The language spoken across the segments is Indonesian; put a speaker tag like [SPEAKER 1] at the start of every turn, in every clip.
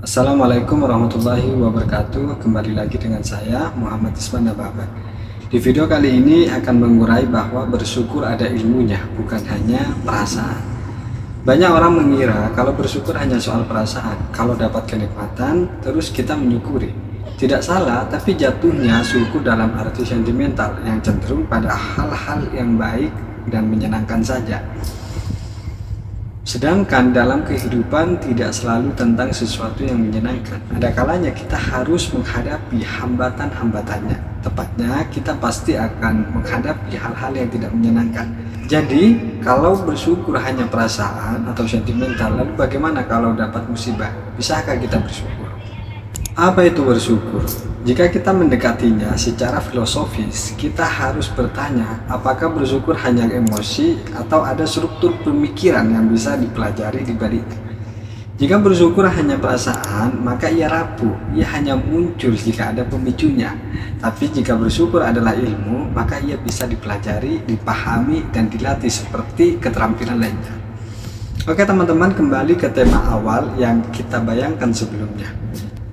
[SPEAKER 1] Assalamualaikum warahmatullahi wabarakatuh. Kembali lagi dengan saya Muhammad Isman Nababan. Di video kali ini akan mengurai bahwa bersyukur ada ilmunya, bukan hanya perasaan. Banyak orang mengira kalau bersyukur hanya soal perasaan. Kalau dapat kenikmatan, terus kita menyukuri. Tidak salah, tapi jatuhnya syukur dalam arti sentimental yang cenderung pada hal-hal yang baik dan menyenangkan saja. Sedangkan dalam kehidupan tidak selalu tentang sesuatu yang menyenangkan. Ada kalanya kita harus menghadapi hambatan-hambatannya. Tepatnya kita pasti akan menghadapi hal-hal yang tidak menyenangkan. Jadi kalau bersyukur hanya perasaan atau sentimental, lalu bagaimana kalau dapat musibah? Bisakah kita bersyukur? Apa itu bersyukur? Jika kita mendekatinya secara filosofis, kita harus bertanya apakah bersyukur hanya emosi atau ada struktur pemikiran yang bisa dipelajari di baliknya. Jika bersyukur hanya perasaan, maka ia rapuh, ia hanya muncul jika ada pemicunya. Tapi jika bersyukur adalah ilmu, maka ia bisa dipelajari, dipahami, dan dilatih seperti keterampilan lainnya. Oke teman-teman, kembali ke tema awal yang kita bayangkan sebelumnya.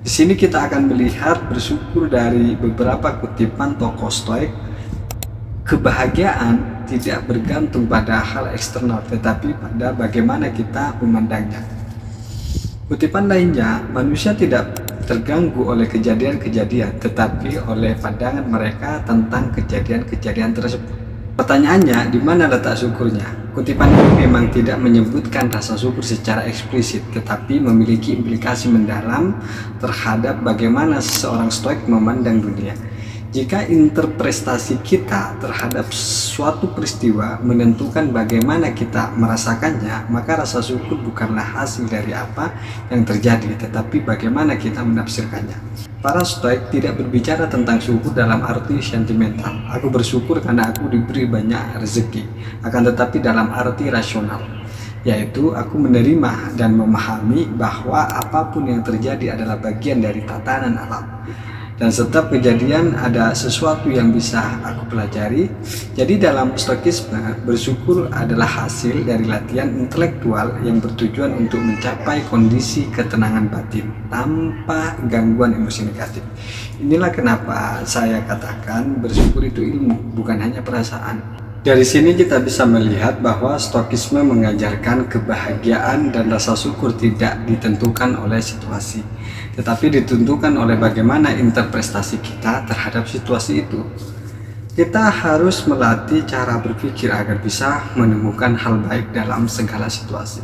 [SPEAKER 1] Di sini kita akan melihat bersyukur dari beberapa kutipan tokoh Stoik. Kebahagiaan tidak bergantung pada hal eksternal, tetapi pada bagaimana kita memandangnya. Kutipan lainnya, manusia tidak terganggu oleh kejadian-kejadian, tetapi oleh pandangan mereka tentang kejadian-kejadian tersebut. Pertanyaannya, di mana letak syukurnya? Kutipan ini memang tidak menyebutkan rasa syukur secara eksplisit, tetapi memiliki implikasi mendalam terhadap bagaimana seorang Stoik memandang dunia. Jika interpretasi kita terhadap suatu peristiwa menentukan bagaimana kita merasakannya, maka rasa syukur bukanlah hasil dari apa yang terjadi, tetapi bagaimana kita menafsirkannya. Para Stoik tidak berbicara tentang syukur dalam arti sentimental. Aku bersyukur karena aku diberi banyak rezeki, akan tetapi dalam arti rasional, yaitu aku menerima dan memahami bahwa apapun yang terjadi adalah bagian dari tatanan alam. Dan setiap kejadian ada sesuatu yang bisa aku pelajari. Jadi dalam Stoikisme, bersyukur adalah hasil dari latihan intelektual yang bertujuan untuk mencapai kondisi ketenangan batin tanpa gangguan emosi negatif. Inilah kenapa saya katakan bersyukur itu ilmu, bukan hanya perasaan. Dari sini kita bisa melihat bahwa Stoikisme mengajarkan kebahagiaan dan rasa syukur tidak ditentukan oleh situasi, tetapi ditentukan oleh bagaimana interpretasi kita terhadap situasi itu. Kita harus melatih cara berpikir agar bisa menemukan hal baik dalam segala situasi.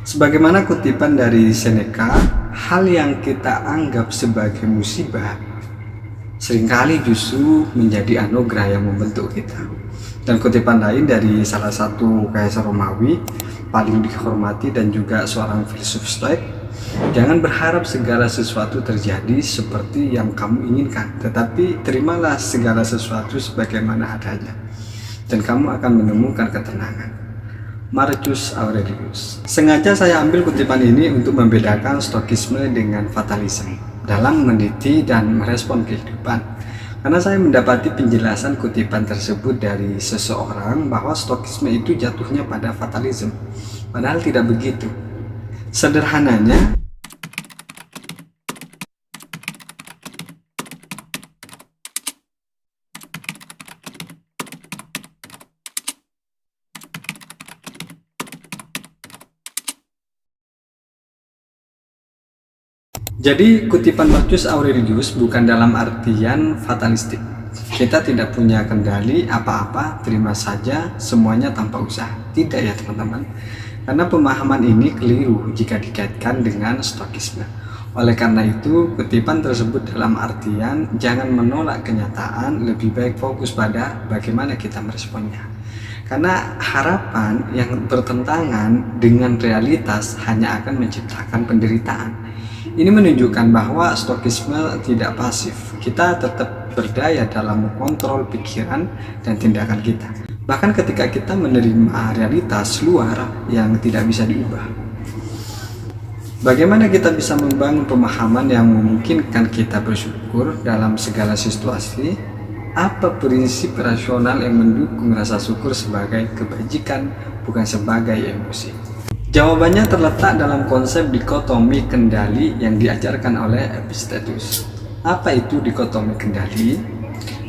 [SPEAKER 1] Sebagaimana kutipan dari Seneca, hal yang kita anggap sebagai musibah seringkali justru menjadi anugerah yang membentuk kita. Dan kutipan lain dari salah satu kaisar Romawi paling dihormati dan juga seorang filsuf Stoik, jangan berharap segala sesuatu terjadi seperti yang kamu inginkan, tetapi terimalah segala sesuatu sebagaimana adanya, dan kamu akan menemukan ketenangan. Marcus Aurelius. Sengaja saya ambil kutipan ini untuk membedakan Stoikisme dengan fatalisme dalam meneliti dan merespon kehidupan. Karena saya mendapati penjelasan kutipan tersebut dari seseorang bahwa Stoikisme itu jatuhnya pada fatalisme, padahal tidak begitu. Sederhananya, jadi kutipan Marcus Aurelius bukan dalam artian fatalistik. Kita tidak punya kendali apa-apa, terima saja semuanya tanpa usaha. Tidak ya teman-teman. Karena pemahaman ini keliru jika dikaitkan dengan Stoikisme. Oleh karena itu, kutipan tersebut dalam artian jangan menolak kenyataan, lebih baik fokus pada bagaimana kita meresponnya. Karena harapan yang bertentangan dengan realitas hanya akan menciptakan penderitaan. Ini menunjukkan bahwa Stoikisme tidak pasif. Kita tetap berdaya dalam mengontrol pikiran dan tindakan kita, bahkan ketika kita menerima realitas luar yang tidak bisa diubah. Bagaimana kita bisa membangun pemahaman yang memungkinkan kita bersyukur dalam segala situasi? Apa prinsip rasional yang mendukung rasa syukur sebagai kebajikan, bukan sebagai emosi? Jawabannya terletak dalam konsep dikotomi kendali yang diajarkan oleh Epictetus. Apa itu dikotomi kendali?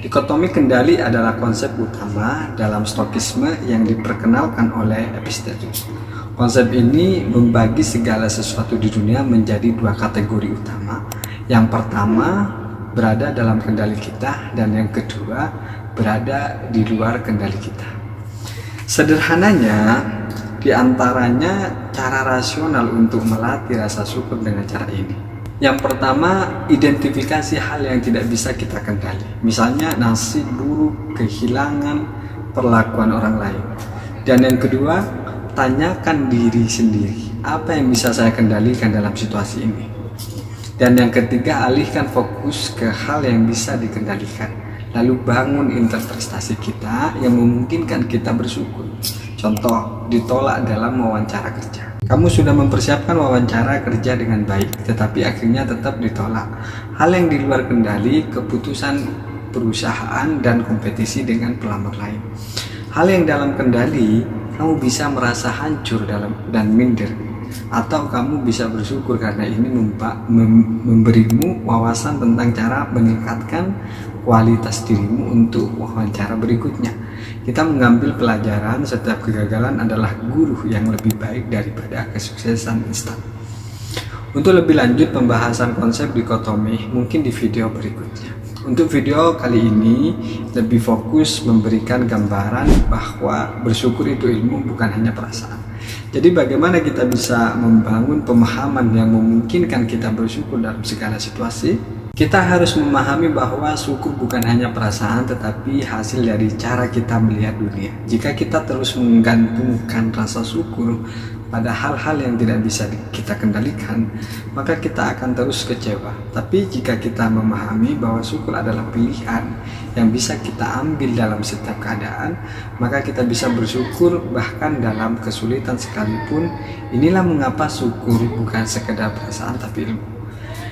[SPEAKER 1] Dikotomi kendali adalah konsep utama dalam Stokisme yang diperkenalkan oleh Epictetus. Konsep ini membagi segala sesuatu di dunia menjadi dua kategori utama. Yang pertama berada dalam kendali kita, dan yang kedua berada di luar kendali kita. Sederhananya, di antaranya cara rasional untuk melatih rasa syukur dengan cara ini. Yang pertama, identifikasi hal yang tidak bisa kita kendali. Misalnya nasib buruk, kehilangan, perlakuan orang lain. Dan yang kedua, tanyakan diri sendiri, apa yang bisa saya kendalikan dalam situasi ini? Dan yang ketiga, alihkan fokus ke hal yang bisa dikendalikan. Lalu bangun interpretasi kita yang memungkinkan kita bersyukur. Contoh, ditolak dalam wawancara kerja. Kamu sudah mempersiapkan wawancara kerja dengan baik, tetapi akhirnya tetap ditolak. Hal yang di luar kendali, keputusan perusahaan dan kompetisi dengan pelamar lain. Hal yang dalam kendali, kamu bisa merasa hancur dan minder. Atau kamu bisa bersyukur karena ini memberimu wawasan tentang cara meningkatkan kualitas dirimu untuk wawancara berikutnya. Kita mengambil pelajaran setiap kegagalan adalah guru yang lebih baik daripada kesuksesan instan. Untuk lebih lanjut pembahasan konsep dikotomi mungkin di video berikutnya. Untuk video kali ini lebih fokus memberikan gambaran bahwa bersyukur itu ilmu, bukan hanya perasaan. Jadi bagaimana kita bisa membangun pemahaman yang memungkinkan kita bersyukur dalam segala situasi? Kita harus memahami bahwa syukur bukan hanya perasaan, tetapi hasil dari cara kita melihat dunia. Jika kita terus menggantungkan rasa syukur pada hal-hal yang tidak bisa kita kendalikan, maka kita akan terus kecewa. Tapi jika kita memahami bahwa syukur adalah pilihan yang bisa kita ambil dalam setiap keadaan, maka kita bisa bersyukur bahkan dalam kesulitan sekalipun. Inilah mengapa syukur bukan sekedar perasaan tapi ilmu.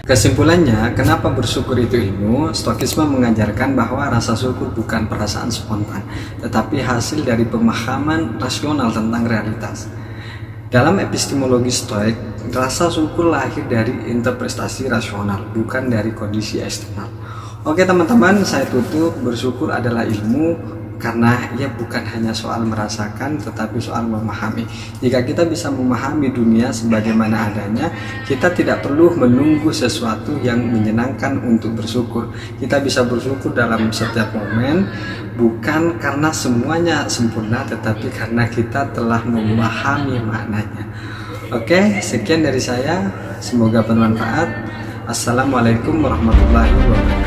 [SPEAKER 1] Kesimpulannya, kenapa bersyukur itu ilmu? Stokisme mengajarkan bahwa rasa syukur bukan perasaan spontan, tetapi hasil dari pemahaman rasional tentang realitas. Dalam epistemologi Stoik, rasa syukur lahir dari interpretasi rasional, bukan dari kondisi eksternal. Oke teman-teman, saya tutup. Bersyukur adalah ilmu karena ia bukan hanya soal merasakan, tetapi soal memahami. Jika kita bisa memahami dunia sebagaimana adanya, kita tidak perlu menunggu sesuatu yang menyenangkan untuk bersyukur. Kita bisa bersyukur dalam setiap momen, bukan karena semuanya sempurna, tetapi karena kita telah memahami maknanya. Oke, sekian dari saya. Semoga bermanfaat. Assalamualaikum warahmatullahi wabarakatuh.